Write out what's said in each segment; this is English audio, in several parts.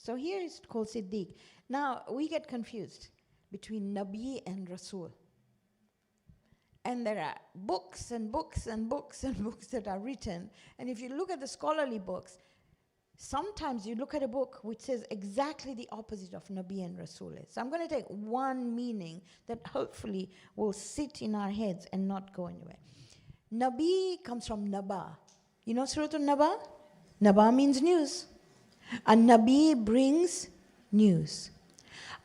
So here it's called Siddiq. Now, we get confused between Nabi and Rasul. And there are books and books and books and books that are written. And if you look at the scholarly books, sometimes you look at a book which says exactly the opposite of Nabi and Rasul is. So I'm going to take one meaning that hopefully will sit in our heads and not go anywhere. Nabi comes from Naba. You know Surah Naba? Naba means news. A Nabi brings news.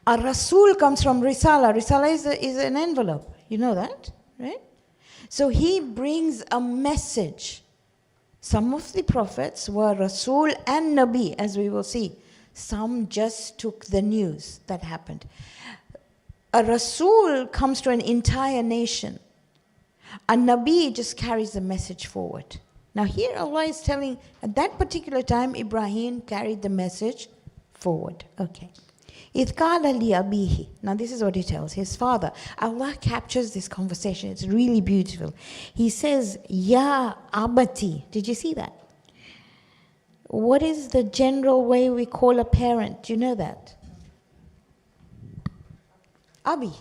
A Rasul comes from Risala. Risala is an envelope. You know that, right? So he brings a message. Some of the prophets were Rasul and Nabi, as we will see. Some just took the news that happened. A Rasul comes to an entire nation. A Nabi just carries the message forward. Now here Allah is telling, at that particular time, Ibrahim carried the message forward. Okay. إِذْ قَالَ لِأَبِيهِ. Now this is what he tells his father. Allah captures this conversation. It's really beautiful. He says, Ya abati. Did you see that? What is the general way we call a parent? Do you know that? Abi.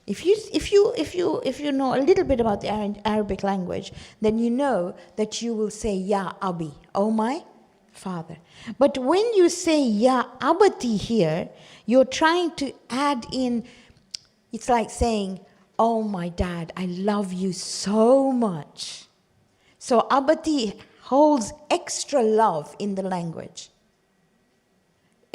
If you know a little bit about the Arabic language, then you know that you will say Ya Abi, oh my father. But when you say Ya Abati here, you're trying to add in, it's like saying, oh my dad, I love you so much. So Abati holds extra love in the language.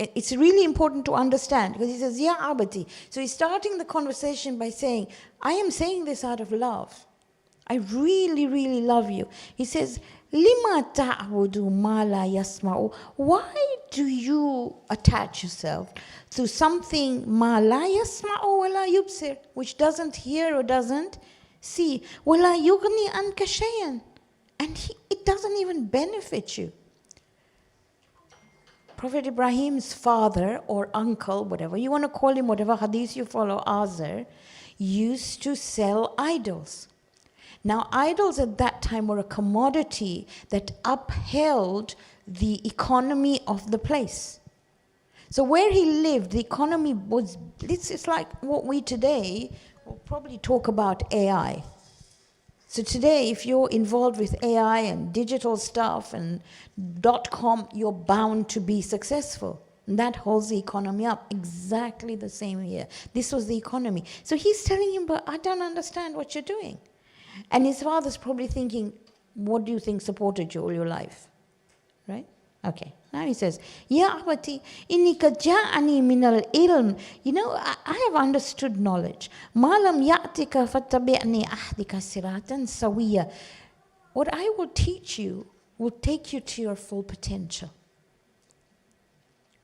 It's really important to understand, because he says, Ya Abati. So he's starting the conversation by saying, I am saying this out of love. I really, really love you. He says, Lima ta'budu ma la yasma'u. Why do you attach yourself to something ma la yasma'u wa la yubsir, which doesn't hear or doesn't see? Wa la yughni anka shay'an. And it doesn't even benefit you. Prophet Ibrahim's father or uncle, whatever you want to call him, whatever hadith you follow, Azar, used to sell idols. Now, idols at that time were a commodity that upheld the economy of the place. So where he lived, the economy was, it's like what we today will probably talk about AI. So today, if you're involved with AI and digital stuff and .com, you're bound to be successful. And that holds the economy up. Exactly the same here. This was the economy. So he's telling him, but I don't understand what you're doing. And his father's probably thinking, what do you think supported you all your life? Right? Okay. Now he says, Ya abati, innika ja'ani minal ilm. You know, I have understood knowledge. Malam ya'tika fattabi'ni ahdika siratan sawiya. What I will teach you will take you to your full potential.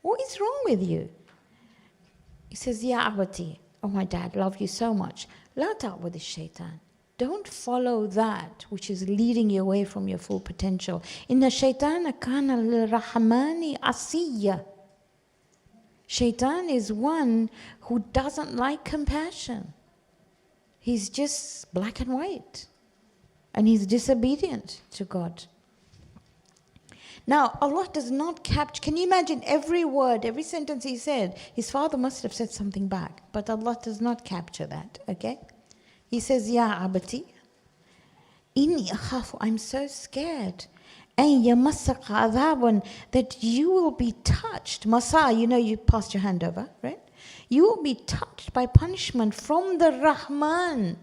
What is wrong with you? He says, Ya abati, oh my dad, love you so much. La ta'budi shaitan. Don't follow that which is leading you away from your full potential. Inna shaytana kana lirrahmani asiya. Shaitan is one who doesn't like compassion. He's just black and white. And he's disobedient to God. Now, Allah does not capture, can you imagine every word, every sentence he said, his father must have said something back, but Allah does not capture that, okay? He says, Ya abati, inni akhafu, I'm so scared. An yamassaka adhabun, that you will be touched. Masa, you know, you passed your hand over, right? You will be touched by punishment from the Rahman.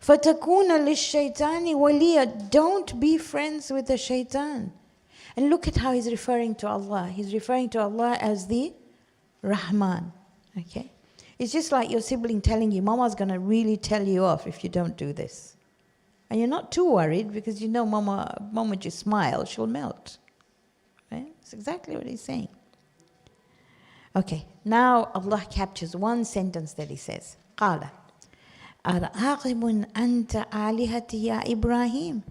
Fatakuna lishaitani waliya. Don't be friends with the shaitan. And look at how he's referring to Allah. He's referring to Allah as the Rahman, okay? It's just like your sibling telling you, Mama's going to really tell you off if you don't do this. And you're not too worried because you know Mama, the moment you smile, she'll melt. Right? That's exactly what he's saying. Okay, now Allah captures one sentence that he says. قَالَ أَرَغِبٌ أَنْتَ آلِهَتِي يَا Ibrahim.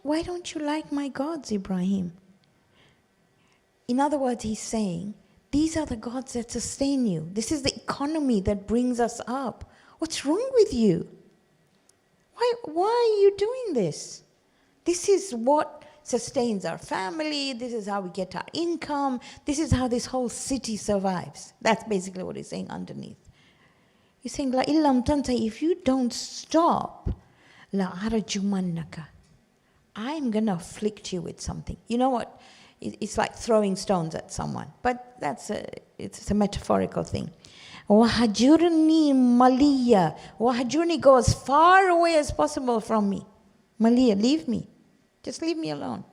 Why don't you like my gods, Ibrahim? In other words, he's saying, these are the gods that sustain you. This is the economy that brings us up. What's wrong with you? Why are you doing this? This is what sustains our family. This is how we get our income. This is how this whole city survives. That's basically what he's saying underneath. He's saying, La illam tanta, if you don't stop, la arjumannaka, I'm going to afflict you with something. You know what? It's like throwing stones at someone. But it's a metaphorical thing. Wahajurni maliya. Wahajurni, go as far away as possible from me. Maliya, leave me. Just leave me alone.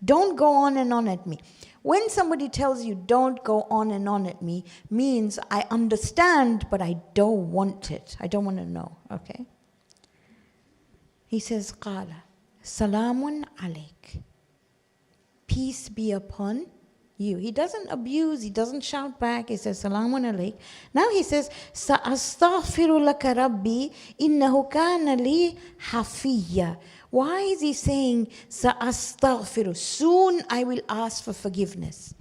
Don't go on and on at me. When somebody tells you don't go on and on at me, means I understand, but I don't want it. I don't want to know, okay? He says, Qala, salamun alayk. Peace be upon you. He doesn't abuse, he doesn't shout back. He says, salamun alayk. Now he says, sa'astaghfiru laka rabbi innahu kana li hafiyya. Why is he saying, sa'astaghfiru? Soon I will ask for forgiveness.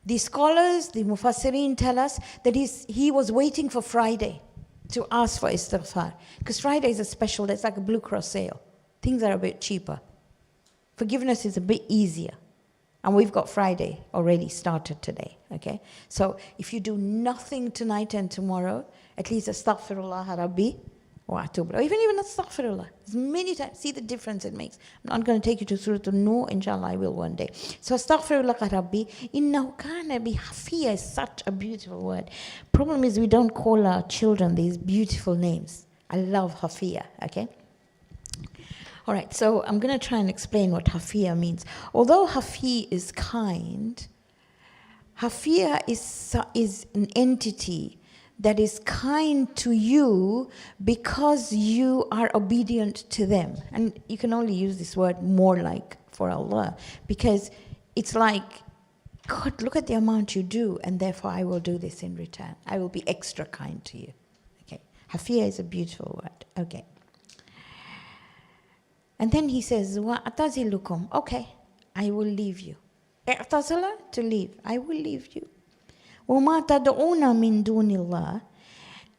The scholars, the mufassirin tell us that he was waiting for Friday to ask for istighfar. Because Friday is a special, it's like a Blue Cross sale. Things are a bit cheaper. Forgiveness is a bit easier. And we've got Friday already started today, okay? So if you do nothing tonight and tomorrow, at least astaghfirullah rabbi wa atubu. Or even astaghfirullah. As many times, see the difference it makes. I'm not going to take you to Surah An-Nur, inshallah I will one day. So astaghfirullah rabbi, innahu kana bi hafiya is such a beautiful word. Problem is we don't call our children these beautiful names. I love hafiya, okay? All right, so I'm going to try and explain what hafiya means. Although hafi is kind, hafiya is an entity that is kind to you because you are obedient to them. And you can only use this word more like for Allah, because it's like, God, look at the amount you do, and therefore I will do this in return. I will be extra kind to you. Okay, hafiya is a beautiful word. Okay. And then he says, وَأَعْتَزِلُكُمْ. Okay, I will leave you. اعتزل, to leave. I will leave you. وَمَا تَدْعُونَ مِن دُونِ اللَّهِ.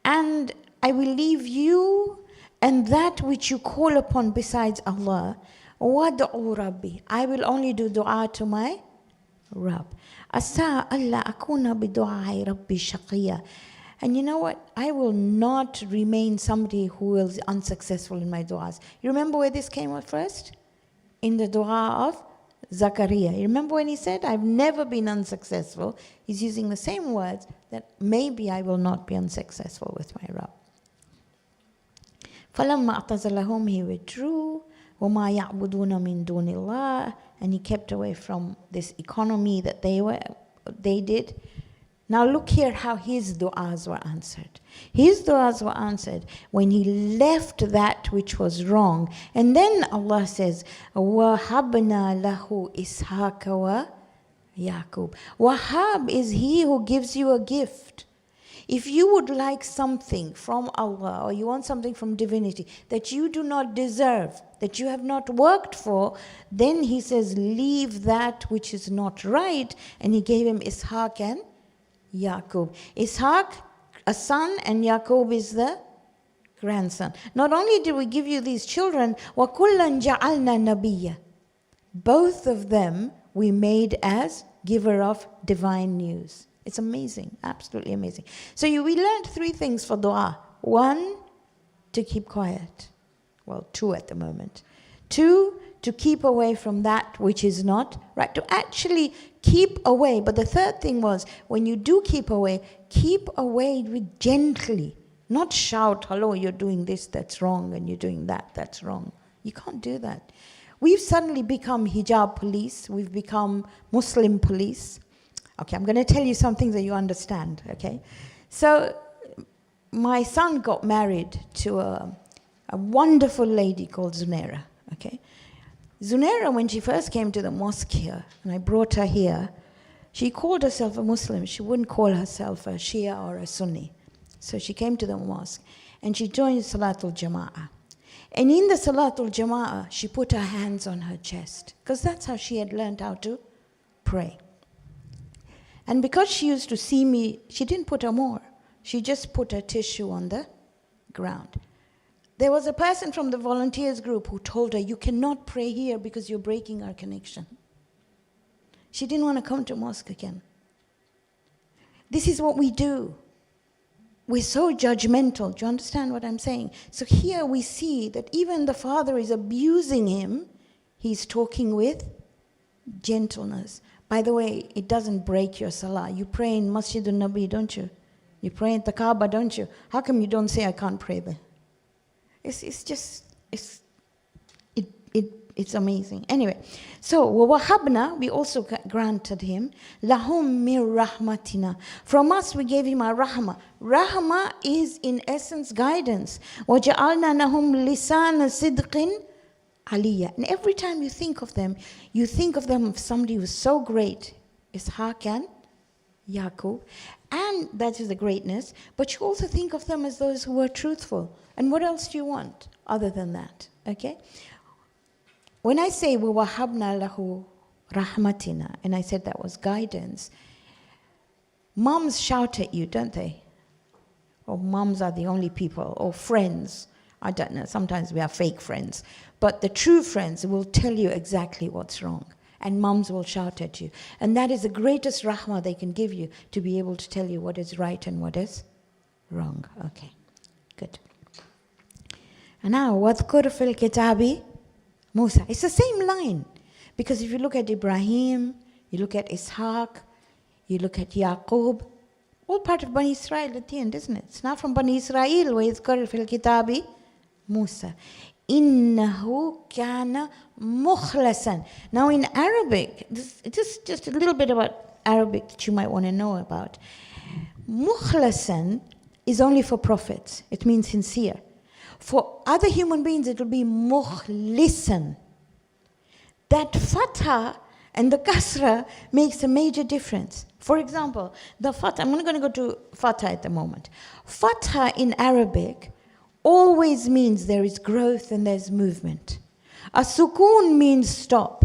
And I will leave you and that which you call upon besides Allah. وَادْعُوا رَبِّي. I will only do dua to my Rabb. أَسَىٰ أَلَّا أَكُونَ بِدُعَاءِ رَبِّي شَقِيًّا. And you know what? I will not remain somebody who is unsuccessful in my du'as. You remember where this came out first? In the dua of Zakira. You remember when he said, I've never been unsuccessful? He's using the same words, that maybe I will not be unsuccessful with my Rabb. فَلَمَّا أَعْتَزَلَهُمْ, he withdrew. وَمَا يَعْبُدُونَ مِن دُونِ اللَّهِ. And he kept away from this economy that they did. Now look here how his du'as were answered. His du'as were answered when he left that which was wrong. And then Allah says, وَهَبْنَا لَهُ إِسْحَاقَ وَيَعْقُوبَ. Wahab is he who gives you a gift. If you would like something from Allah, or you want something from divinity that you do not deserve, that you have not worked for, then he says, leave that which is not right. And he gave him Ishaq and Yaqub. Ishaq, a son, and Yaqub is the grandson. Not only did we give you these children, وَكُلًّا جَعَلْنَا نَبِيًّا. Both of them we made as giver of divine news. It's amazing, absolutely amazing. So we learned 3 things for dua. 1, to keep quiet. Well, 2 at the moment. 2, to keep away from that which is not right. To actually keep away. But the 3rd thing was, when you do keep away with gently. Not shout, hello, you're doing this, that's wrong, and you're doing that, that's wrong. You can't do that. We've suddenly become hijab police. We've become Muslim police. Okay, I'm going to tell you some things that you understand, okay? So my son got married to a wonderful lady called Zunaira, okay? Zunaira, when she first came to the mosque here, and I brought her here, she called herself a Muslim. She wouldn't call herself a Shia or a Sunni. So she came to the mosque, and she joined Salatul Jama'ah. And in the Salatul Jama'ah, she put her hands on her chest, because that's how she had learned how to pray. And because she used to see me, she didn't put her more. She just put her tissue on the ground. There was a person from the volunteers group who told her, you cannot pray here because you're breaking our connection. She didn't want to come to mosque again. This is what we do. We're so judgmental. Do you understand what I'm saying? So here we see that even the father is abusing him. He's talking with gentleness. By the way, it doesn't break your salah. You pray in Masjidun Nabi, don't you? You pray in the Kaaba, don't you? How come you don't say, I can't pray there? It's amazing. Anyway, so وَوَهَبْنَا, we also granted him, لَهُمْ مِنْ رَحْمَتِنَا, from us we gave him our rahmah. Rahmah is in essence guidance. وَجَعَلْنَا لَهُمْ لِسَانَ صِدْقٍ عَلِيًّا. And every time you think of them of somebody who's so great, Ishaq and Yaqub, and that is the greatness, but you also think of them as those who were truthful. And what else do you want other than that? Okay? When I say وَوَهَبْنَا لَهُ رَحْمَتِنَا, and I said that was guidance, moms shout at you, don't they? Or moms are the only people, or friends. I don't know, sometimes we have fake friends. But the true friends will tell you exactly what's wrong. And moms will shout at you. And that is the greatest rahmah they can give you, to be able to tell you what is right and what is wrong. Okay, good. And now, وَاذْكُرْ فِي الْكِتَابِ Musa. It's the same line. Because if you look at Ibrahim, you look at Ishaq, you look at Yaqub, all part of Bani Israel at the end, isn't it? It's not from Bani Israel. وَاذْكُرْ فِي الْكِتَابِ Musa. إِنَّهُ كَانَ مُخْلَصًا. Now in Arabic, just a little bit about Arabic that you might want to know about. Mukhlasan is only for prophets. It means sincere. For other human beings, it will be mukhlisan. That fatha and the kasra makes a major difference. For example, the fatha, I'm going to go to fatha at the moment. Fatha in Arabic always means there is growth and there's movement. A sukoon means stop.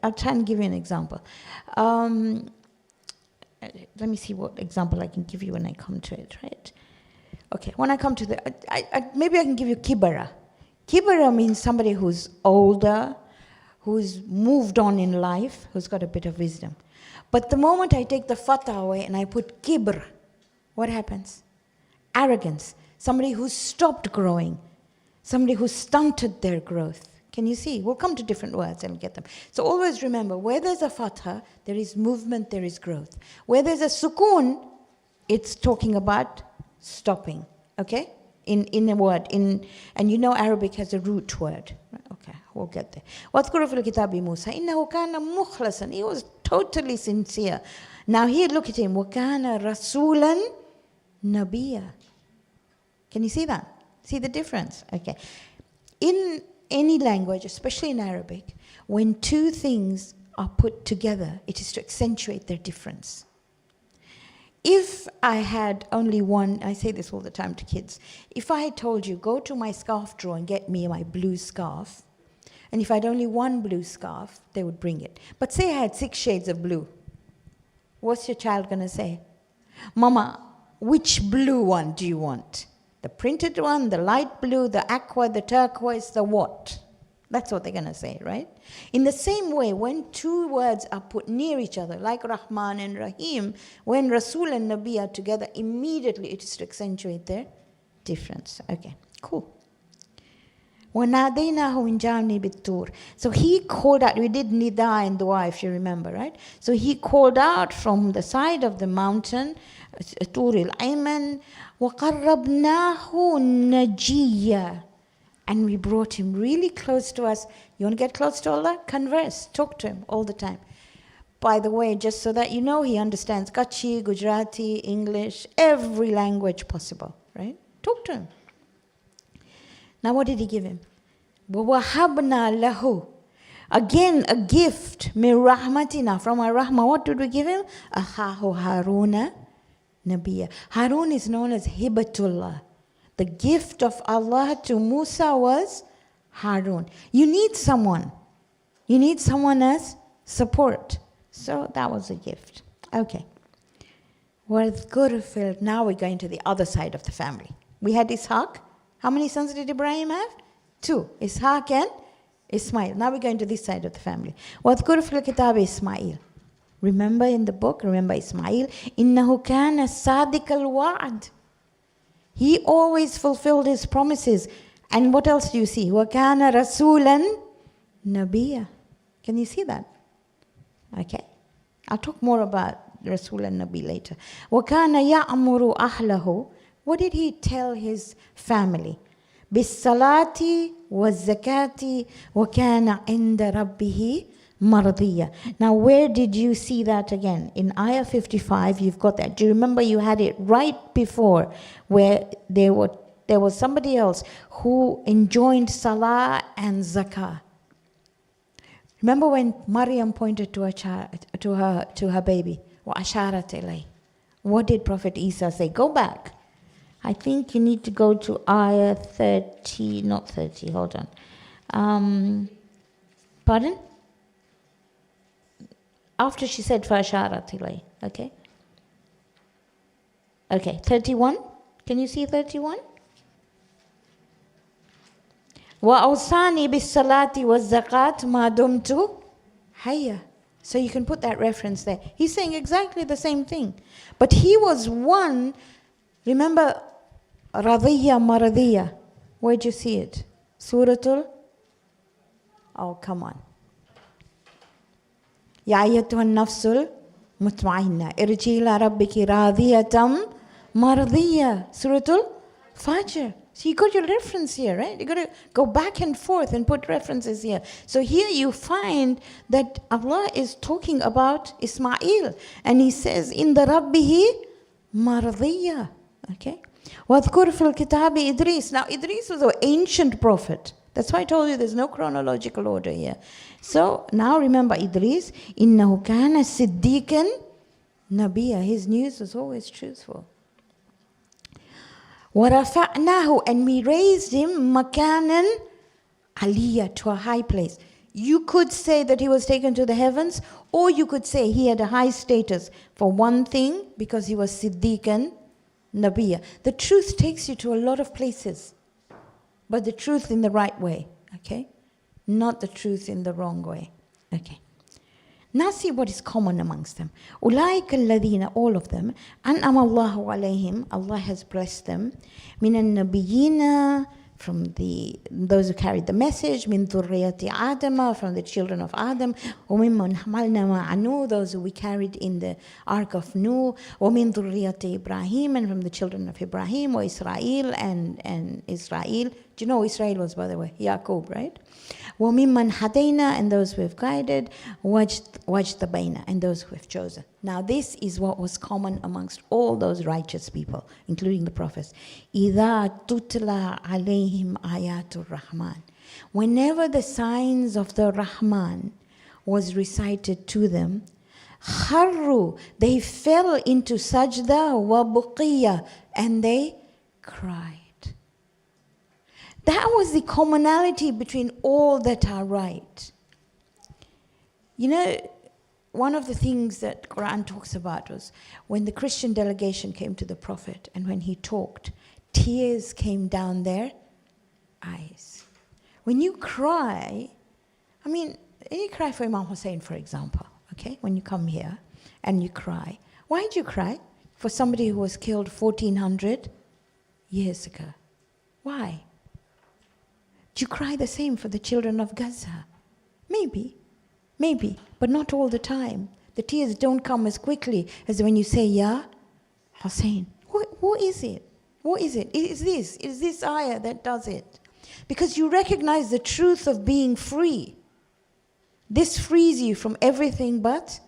I'll try and give you an example. Let me see what example I can give you when I come to it, right? Okay, when I come to the, maybe I can give you kibara. Kibara means somebody who's older, who's moved on in life, who's got a bit of wisdom. But the moment I take the fatha away and I put kibr, what happens? Arrogance. Somebody who's stopped growing. Somebody who's stunted their growth. Can you see? We'll come to different words and get them. So always remember, where there's a fatha, there is movement, there is growth. Where there's a sukoon, it's talking about stopping, okay? In a word, and you know Arabic has a root word. Okay, we'll get there. وَاذْكُرُ فِي الْكِتَابِ مُوسَى إِنَّهُ كَانَ مُخْلَصًا. He was totally sincere. Now here, look at him. وَكَانَ رَسُولًا نَبِيًّا. Can you see that? See the difference? Okay. In any language, especially in Arabic, when two things are put together, it is to accentuate their difference. If I had only one, I say this all the time to kids, if I had told you, go to my scarf drawer and get me my blue scarf, and if I had only one blue scarf, they would bring it. But say I had 6 shades of blue. What's your child going to say? Mama, which blue one do you want? The printed one, the light blue, the aqua, the turquoise, the what? That's what they're going to say, right? In the same way, when two words are put near each other, like Rahman and Rahim, when Rasul and Nabi are together, immediately it is to accentuate their difference. Okay, cool. وَنَادَيْنَاهُ مِنْ جَانِبِ الطُّورِ. So he called out, we did nida and dua if you remember, right? So he called out from the side of the mountain, Tur al-Ayman, وَقَرَّبْنَاهُ نَجِيًّا. And we brought him really close to us. You want to get close to Allah? Converse, talk to him all the time. By the way, just so that you know, he understands Kutchi, Gujarati, English, every language possible, right? Talk to him. Now what did he give him? وَوَهَبْنَا لَهُ. Again, a gift, مِنْ رَحْمَتِنَا, from our rahmah. What did we give him? أَخَاهُ هَارُونَ نَبِيًّا. Harun is known as Hibatullah. The gift of Allah to Musa was Harun. You need someone. You need someone as support. So that was a gift. Okay. Now we're going to the other side of the family. We had Ishaq. How many sons did Ibrahim have? 2, Ishaq and Ismail. Now we're going to this side of the family. وَاذْكُرْ فِي الْكِتَابِ Ismail. Remember in the book, remember Ismail. إِنَّهُ كَانَ صَادِقَ الْوَعْدِ. He always fulfilled his promises. And what else do you see? وَكَانَ رَسُولًا نَبِيًّا. Can you see that? Okay. I'll talk more about Rasul and Nabi later. وَكَانَ يَأْمُرُ أَهْلَهُ. What did he tell his family? بِالصَّلَاةِ وَالزَّكَاةِ وَكَانَ عِنْدَ رَبِّهِ مَرْضِيًّا. Now where did you see that again? In ayah 55, you've got that. Do you remember you had it right before where there was somebody else who enjoined salah and zakah? Remember when Maryam pointed to her baby? وَأَشَارَتْ إِلَيْهِ. What did Prophet Isa say? Go back. I think you need to go to ayah 30, not 30, hold on. Pardon? After she said فَأَشَارَتْ إِلَيْهِ, okay? Okay, 31. Can you see 31? وَأَوْصَانِي بِالصَّلَاةِ وَالزَّكَاةِ مَا دُمْتُ حَيًّا. So you can put that reference there. He's saying exactly the same thing. But he was one, remember, رَضِيَّ مَرَضِيَّ. Where'd you see it? Suratul? Oh, come on. يَا أَيَّتُهَا النَّفْسُ الْمُطْمَئِنَّةُ ارْجِعِي إِلَىٰ رَبِّكِ رَاضِيَةً مَرْضِيَّةً. Suratul Fajr. So you got your reference here, right? You got to go back and forth and put references here. So here you find that Allah is talking about Ismail, and He says, "In the Rabbihi mardiya." Okay. وَاذْكُرْ فِي الْكِتَابِ Idris. Now Idris was an ancient prophet. That's why I told you there's no chronological order here. So now remember Idris. إِنَّهُ كَانَ صِدِّيقًا نَبِيًّا. His news was always truthful. وَرَفَعْنَاهُ, and we raised him مَكَانًا عَلِيًّا, to a high place. You could say that he was taken to the heavens, or you could say he had a high status. For one thing, because he was Siddiqan Nabiyya. The truth takes you to a lot of places, but the truth in the right way, okay? Not the truth in the wrong way, okay? Now see what is common amongst them. أُولَٰئِكَ الَّذِينَ, all of them, أَنْعَمَ اللَّهُ عَلَيْهِمْ, Allah has blessed them, مِنَ النَّبِيِّينَ, from those who carried the message, مِنْ ذُرِّيَّةِ آدَمَ, from the children of Adam, وَمِمَّنْ حَمَلْنَا مَعَ نُوحٍ, those who we carried in the ark of Nuh, وَمِنْ ذُرِّيَّةِ Ibrahim, and from the children of Ibrahim, وَإِسْرَائِيل, and Israel. Do you know who Israel was, by the way? Yaqub, right? وَمِمَّنْ هَدَيْنَا, and those who have guided, وَاجْتَبَيْنَا, and those who have chosen. Now this is what was common amongst all those righteous people, including the prophets. إِذَا تُتْلَى عَلَيْهِمْ آيَاتُ الرَّحْمَنِ. Whenever the signs of the Rahman was recited to them, خَرُّوا, they fell into sajda وَبُقِيَّةً, and they cried. That was the commonality between all that are right. You know, one of the things that Quran talks about was when the Christian delegation came to the Prophet, and when he talked, tears came down their eyes. When you cry, I mean, you cry for Imam Hussein, for example, okay? When you come here and you cry. Why did you cry? For somebody who was killed 1400 years ago. Why? Do you cry the same for the children of Gaza? Maybe, but not all the time. The tears don't come as quickly as when you say, Ya Hussein. What is it? What is it? It is this ayah that does it. Because you recognize the truth of being free. This frees you from everything but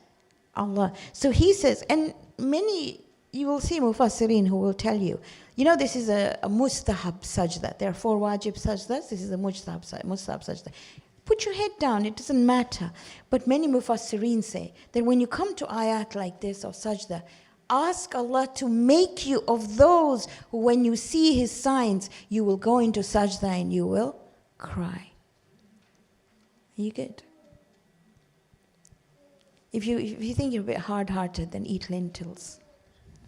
Allah. So he says, and many, you will see Mufassirin who will tell you, you know, this is a mustahab sajda. There are 4 wajib sajdas. This is a mustahab sajda. Put your head down, it doesn't matter. But many mufassirin say that when you come to ayat like this of sajda, ask Allah to make you of those who, when you see His signs, you will go into sajda and you will cry. Are you good? If you think you're a bit hard-hearted, then eat lentils.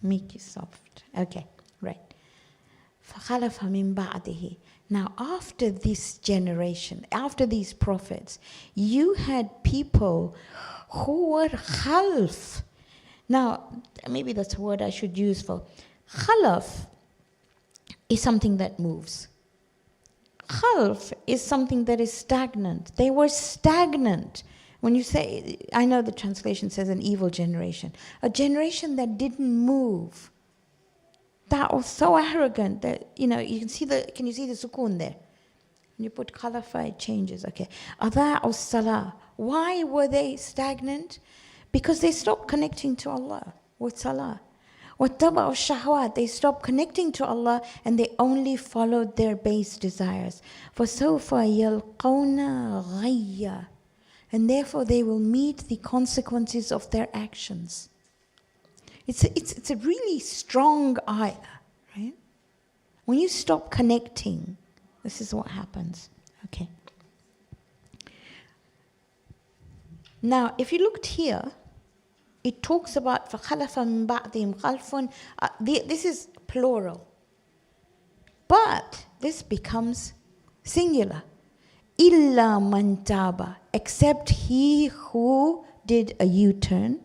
Make you soft. Okay, right. فَخَلَفَ مِن بَعْدِهِ. Now, after this generation, after these prophets, you had people who were khalf. Now, maybe that's a word I should use for khalaf is something that moves. Khalf is something that is stagnant. They were stagnant. When you say, I know the translation says an evil generation, a generation that didn't move. That was so arrogant that, you can see can you see the sukoon there? When you put khalafa, it changes, okay. Adha'u salah. Why were they stagnant? Because they stopped connecting to Allah with salah. وَاتَّبَعُوا الشَّهْوَاتِ. They stopped connecting to Allah and they only followed their base desires. فَسَوْفَ يَلْقَوْنَ غَيَّ. And therefore they will meet the consequences of their actions. It's a really strong ayah, right? When you stop connecting, this is what happens. Okay. Now, if you looked here, it talks about فَخَلَفَ مِن بَعْدِهِمْ خَلْفٌ. This is plural. But this becomes singular. إِلَّا مَنْ تَابَ. Except he who did a U-turn.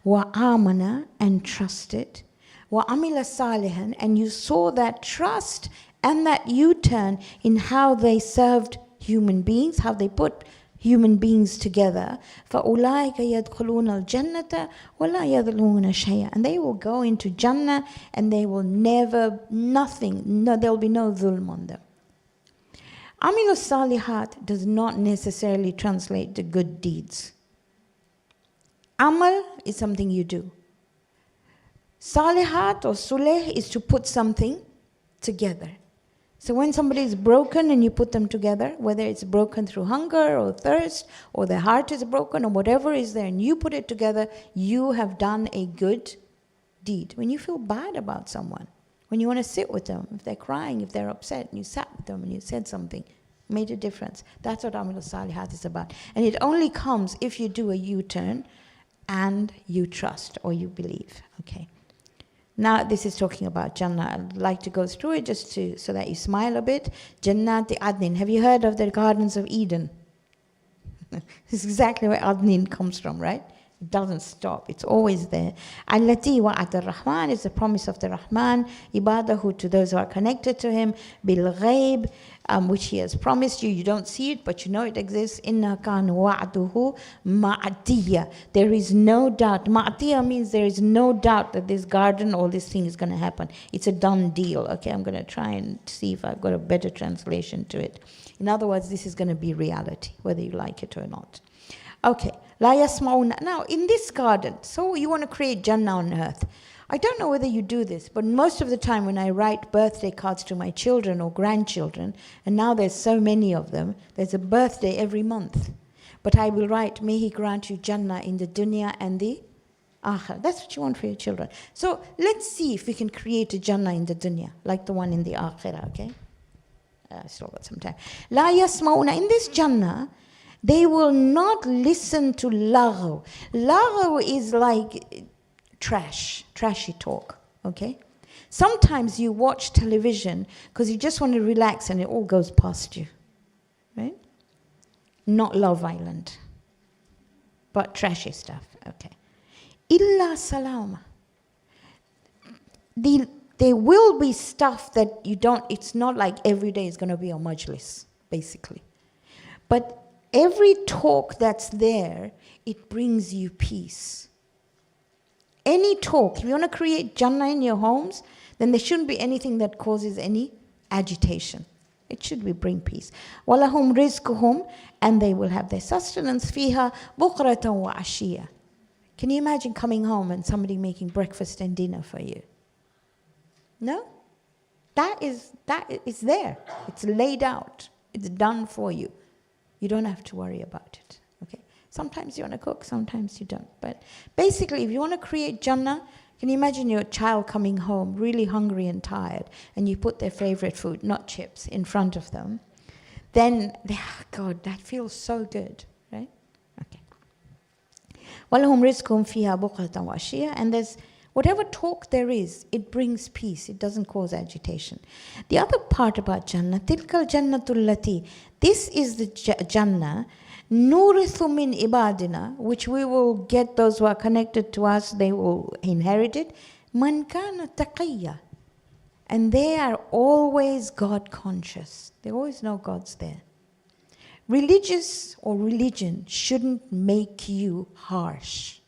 وَآمَنَ. And trusted. وَعَمِلَ صَالِحًا. And you saw that trust and that U-turn in how they served human beings, how they put human beings together. فَأُولَٰئِكَ يَدْخُلُونَ الْجَنَّةَ وَلَا يَظْلِمُونَ شَيْئًا. And they will go into Jannah and they will never, there will be no dhulm on them. Amilu salihat does not necessarily translate to good deeds. Amal is something you do. Salihat or suleh is to put something together. So when somebody is broken and you put them together, whether it's broken through hunger or thirst or their heart is broken or whatever is there, and you put it together, you have done a good deed. When you feel bad about someone, when you want to sit with them, if they're crying, if they're upset, and you sat with them and you said something, made a difference. That's what Amal Salihat is about. And it only comes if you do a U-turn and you trust or you believe. Okay. Now this is talking about Jannah. I'd like to go through it just so that you smile a bit. Jannat Adnin. Have you heard of the Gardens of Eden? This is exactly where Adnin comes from, right? It doesn't stop. It's always there. Allati wa'at ar-Rahman is the promise of the Rahman. Ibadahu, to those who are connected to him. Bil ghaib, which he has promised you. You don't see it, but you know it exists. Inna kan wa'duhu ma'atiyya. There is no doubt. Ma'atiyya means there is no doubt that this garden or this thing is going to happen. It's a done deal. Okay, I'm going to try and see if I've got a better translation to it. In other words, this is going to be reality, whether you like it or not. Okay. La yasma'una. Now, in this garden, so you want to create Jannah on earth. I don't know whether you do this, but most of the time when I write birthday cards to my children or grandchildren, and now there's so many of them, there's a birthday every month. But I will write, may he grant you Jannah in the dunya and the akhirah. That's what you want for your children. So let's see if we can create a Jannah in the dunya, like the one in the akhirah, okay? I still got some time. La yasma'una. In this Jannah, they will not listen to laghu. Laghu is like trashy talk, okay? Sometimes you watch television because you just want to relax and it all goes past you, right? Not Love Island, but trashy stuff, okay? Illa salama. There will be stuff that you don't, it's not like every day is going to be a majlis, basically. But every talk that's there, it brings you peace. Any talk, if you want to create Jannah in your homes, then there shouldn't be anything that causes any agitation. It should bring peace. وَلَهُمْ رِزْقُهُمْ. And they will have their sustenance. فِيهَا بُكْرَةً وَعَشِيًّا. Can you imagine coming home and somebody making breakfast and dinner for you? No? That is there. It's laid out. It's done for you. You don't have to worry about it, okay? Sometimes you want to cook, sometimes you don't. But basically, if you want to create Jannah, can you imagine your child coming home really hungry and tired, and you put their favorite food, not chips, in front of them? Then, God, that feels so good, right? Okay. وَلَهُمْ رِزْقُهُمْ فِيهَا بُكْرَةً وَعَشِيًّا. And there's Whatever talk there is, it brings peace. It doesn't cause agitation. The other part about Jannah, tilkal jannatul lati, this is the Jannah, nurithu min ibadina, which we will get those who are connected to us, they will inherit it. Man kana taqiyya. And they are always God conscious. They always know God's there. Religious or religion shouldn't make you harsh.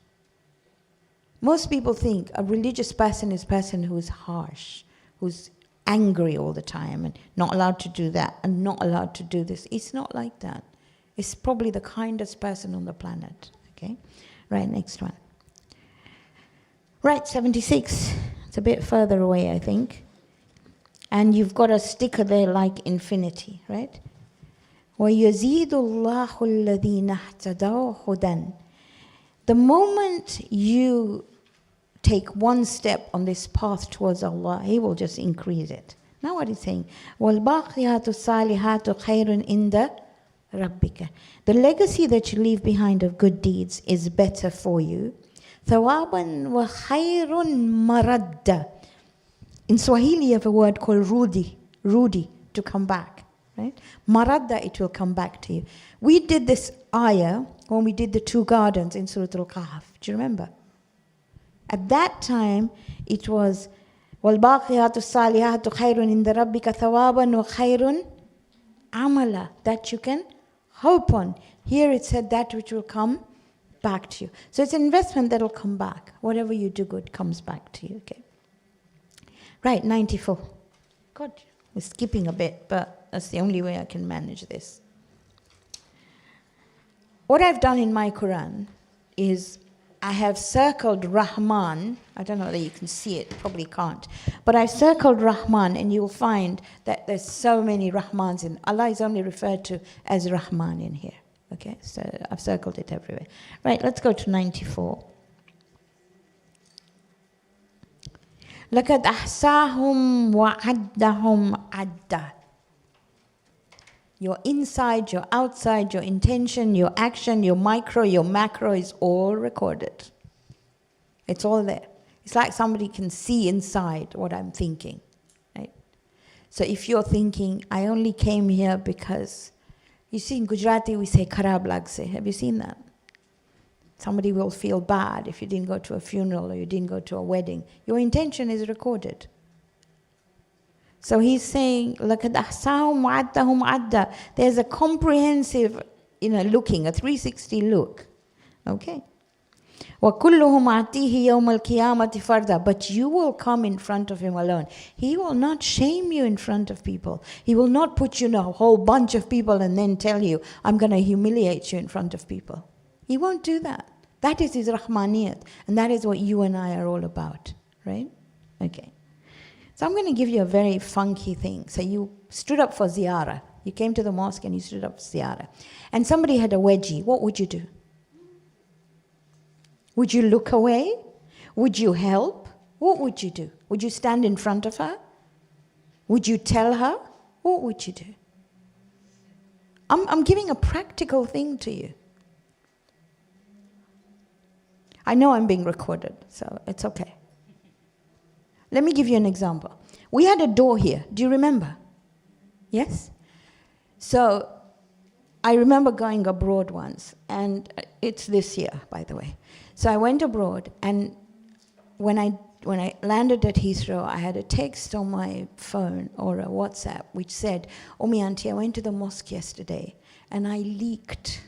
Most people think a religious person is a person who is harsh, who's angry all the time and not allowed to do that and not allowed to do this. It's not like that. It's probably the kindest person on the planet. Okay? Right, next one. Right, 76. It's a bit further away, I think. And you've got a sticker there like infinity, right? وَيَزِيدُ اللَّهُ الَّذِينَ اهْتَدَوْا هُدًى. The moment you take one step on this path towards Allah, He will just increase it. Now what He's saying, وَالْبَاقِيَاتُ الصَّالِحَاتُ خَيْرٌ عِنْدَ رَبِّكَ. The legacy that you leave behind of good deeds is better for you. ثَوَابًا وَخَيْرٌ مَرَدَّ. In Swahili you have a word called rudi, to come back. Right? Maradda, it will come back to you. We did this ayah when we did the 2 gardens in Surah Al-Kahf. Do you remember? At that time, it was وَالْبَاقِيَاتُ الصَّالِحَاتُ خَيْرٌ عِنْدَ رَبِّكَ ثَوَابًا وَخَيْرٌ عَمَلًا. That you can hope on. Here it said that which will come back to you. So it's an investment that will come back. Whatever you do good comes back to you. Okay. Right, 94. God, we're skipping a bit, but that's the only way I can manage this. What I've done in my Quran is I have circled Rahman. I don't know whether you can see it, probably can't. But I've circled Rahman, and you'll find that there's so many Rahmans in. Allah is only referred to as Rahman in here. Okay, so I've circled it everywhere. Right, let's go to 94. لَقَدْ أَحْصَاهُمْ وَعَدَّهُمْ عَدًّا. Your inside, your outside, your intention, your action, your micro, your macro is all recorded. It's all there. It's like somebody can see inside what I'm thinking, right? So if you're thinking, I only came here because, you see in Gujarati we say kharab lagse. Have you seen that? Somebody will feel bad if you didn't go to a funeral or you didn't go to a wedding. Your intention is recorded. So he's saying, لَقَدْ أَحْصَاهُمْ وَعَدَّهُمْ عَدًّا. There's a comprehensive, looking, a 360 look. Okay? وَكُلُّهُمْ عَتِيهِ يَوْمَ الْقِيَامَةِ فَرْدًا. But you will come in front of Him alone. He will not shame you in front of people. He will not put you in a whole bunch of people and then tell you, I'm going to humiliate you in front of people. He won't do that. That is His Rahmaniyat. And that is what you and I are all about. Right? Okay. So I'm going to give you a very funky thing. So you stood up for ziyarah. You came to the mosque and you stood up for ziyarah. And somebody had a wedgie. What would you do? Would you look away? Would you help? What would you do? Would you stand in front of her? Would you tell her? What would you do? I'm giving a practical thing to you. I know I'm being recorded, so it's okay. Let me give you an example. We had a door here. Do you remember? Yes? So I remember going abroad once, and it's this year, by the way. So I went abroad, and when I landed at Heathrow, I had a text on my phone or a WhatsApp which said, Omi Auntie, I went to the mosque yesterday, and I leaked.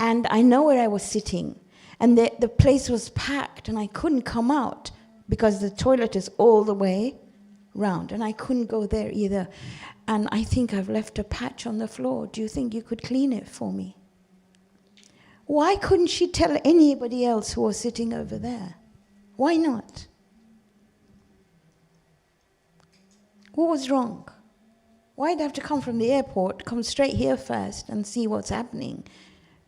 And I know where I was sitting, and the place was packed, and I couldn't come out because the toilet is all the way round, and I couldn't go there either. And I think I've left a patch on the floor. Do you think you could clean it for me? Why couldn't she tell anybody else who was sitting over there? Why not? What was wrong? Why'd I have to come from the airport, come straight here first and see what's happening?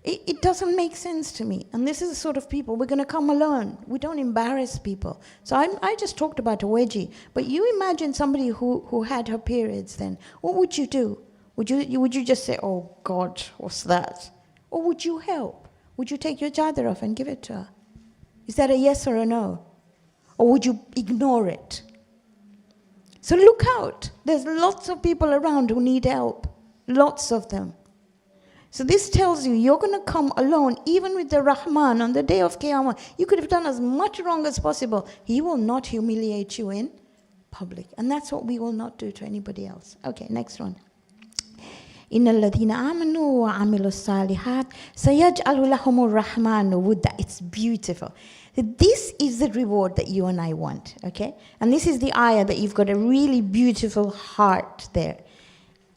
It doesn't make sense to me. And this is the sort of people, we're going to come alone. We don't embarrass people. So I just talked about a wedgie. But you imagine somebody who had her periods then. What would you do? Would you just say, oh God, what's that? Or would you help? Would you take your chadar off and give it to her? Is that a yes or a no? Or would you ignore it? So look out. There's lots of people around who need help. Lots of them. So this tells you you're going to come alone, even with the Rahman on the day of Qiyamah. You could have done as much wrong as possible. He will not humiliate you in public. And that's what we will not do to anybody else. Okay, next one. إِنَّ الَّذِينَ آمَنُوا وَعَمِلُوا الصَّالِحَاتِ سَيَجْعَلُ لَهُمُ الرَّحْمَنُ وُدًّا. It's beautiful. This is the reward that you and I want, okay? And this is the ayah that you've got a really beautiful heart there.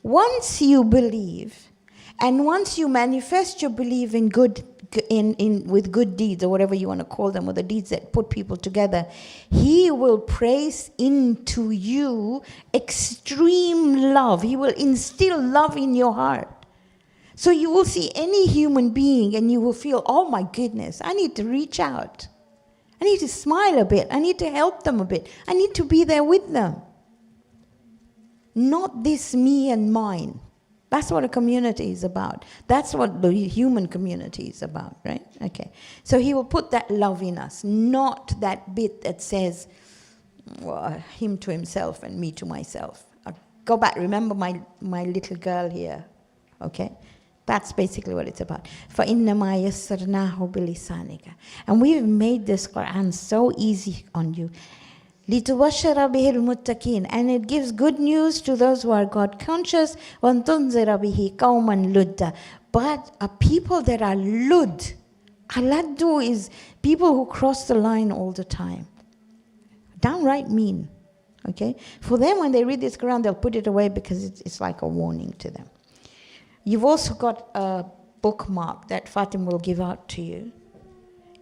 Once you believe, and once you manifest your belief in good, with good deeds, or whatever you want to call them, or the deeds that put people together, He will place into you extreme love. He will instill love in your heart. So you will see any human being and you will feel, oh my goodness, I need to reach out. I need to smile a bit. I need to help them a bit. I need to be there with them. Not this me and mine. That's what a community is about. That's what the human community is about, right? Okay. So He will put that love in us, not that bit that says, well, him to himself and me to myself. Go back. Remember my little girl here, okay? That's basically what it's about. فَإِنَّمَا يَسَّرْنَاهُ بِلِسَانِكَ. And we've made this Quran so easy on you. لِتُبَشِّرَ بِهِ الْمُتَّقِينَ. And it gives good news to those who are God conscious. وَانْتُنْزِرَ بِهِ قَوْمًا لُدًّا. But a people that are lud. Aladdu is people who cross the line all the time. Downright mean. Okay? For them, when they read this Quran, they'll put it away because it's like a warning to them. You've also got a bookmark that Fatim will give out to you.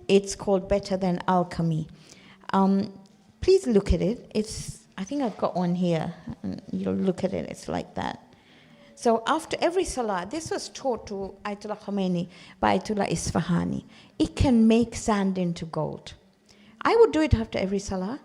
It's called Better Than Alchemy. Please look at it. I think I've got one here. And you'll look at it. It's like that. So after every salah, this was taught to Ayatollah Khomeini by Ayatollah Isfahani. It can make sand into gold. I would do it after every salah.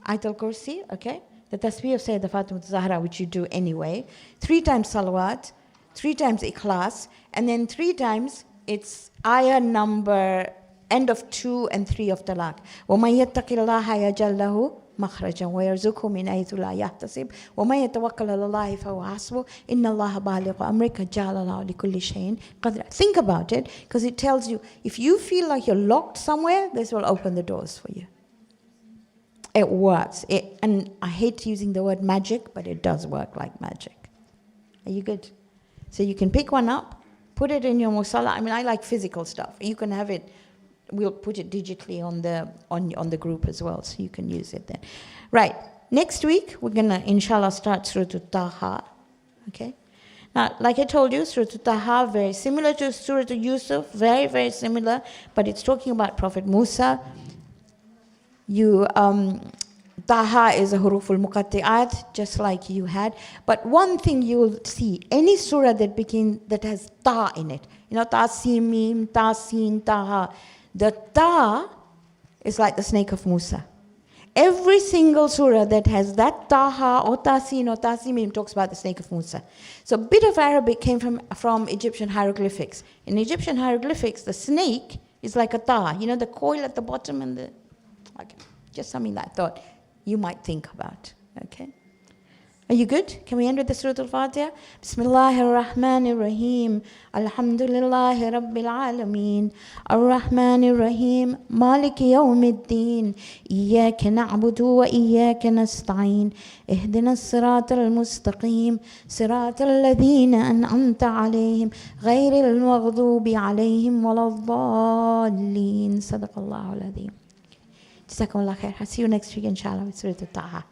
Ayatul Kursi, okay? The tasbih of Sayyidah Fatima Zahra, which you do anyway. 3 times salawat. 3 times ikhlas, and then 3 times it's ayah number end of 2 and 3 of talaq. وَمَن يَتَّقِ اللَّهَ يَجْعَل لَهُ مَخْرَجًا وَيَرْزُقْهُ مِنْ حَيْثُ لَا يَحْتَسِبُ وَمَن يَتَوَكَّلْ عَلَى اللَّهِ فَهُوَ حَسْبُهُ إِنَّ اللَّهَ بَالِغُ أَمْرِهِ قَدْ جَعَلَ اللَّهُ لِكُلِّ شَيْءٍ قَدْرًا. Think about it, because it tells you, if you feel like you're locked somewhere, this will open the doors for you. It works. And I hate using the word magic, but it does work like magic. Are you good? So you can pick one up, put it in your musalla. I mean, I like physical stuff. You can have it. We'll put it digitally on the group as well, so you can use it then. Right. Next week we're gonna, inshallah, start Surah Taha. Okay. Now, like I told you, Surah Taha very similar to Surah Yusuf, very very similar, but it's talking about Prophet Musa. Taha is a huruful muqatti'at, just like you had. But one thing you'll see, any surah that has ta in it, you know, ta, sin, mim, ta, sin, taha. The ta is like the snake of Musa. Every single surah that has that taha or tasin or tasimim talks about the snake of Musa. So a bit of Arabic came from Egyptian hieroglyphics. In Egyptian hieroglyphics, the snake is like a ta, you know, the coil at the bottom and the, okay, just something that I thought you might think about. Okay? Are you good? Can we end with the Surah Al-Fatiha? Bismillahir Rahmanir Rahim. Alhamdulillahi Rabbil Alameen. Ar-Rahmanir Rahim. Maliki Yawmiddin. Iyyaka na'budu wa iyyaka nasta'in. Ihdina as-siratal mustaqim. Siratal ladhina an'amta alayhim. Ghayril maghdubi alayhim waladdallin. Sadaqallahu al-azim. Jazakumullah khair. I'll see you next week, inshallah, with Surah Taha.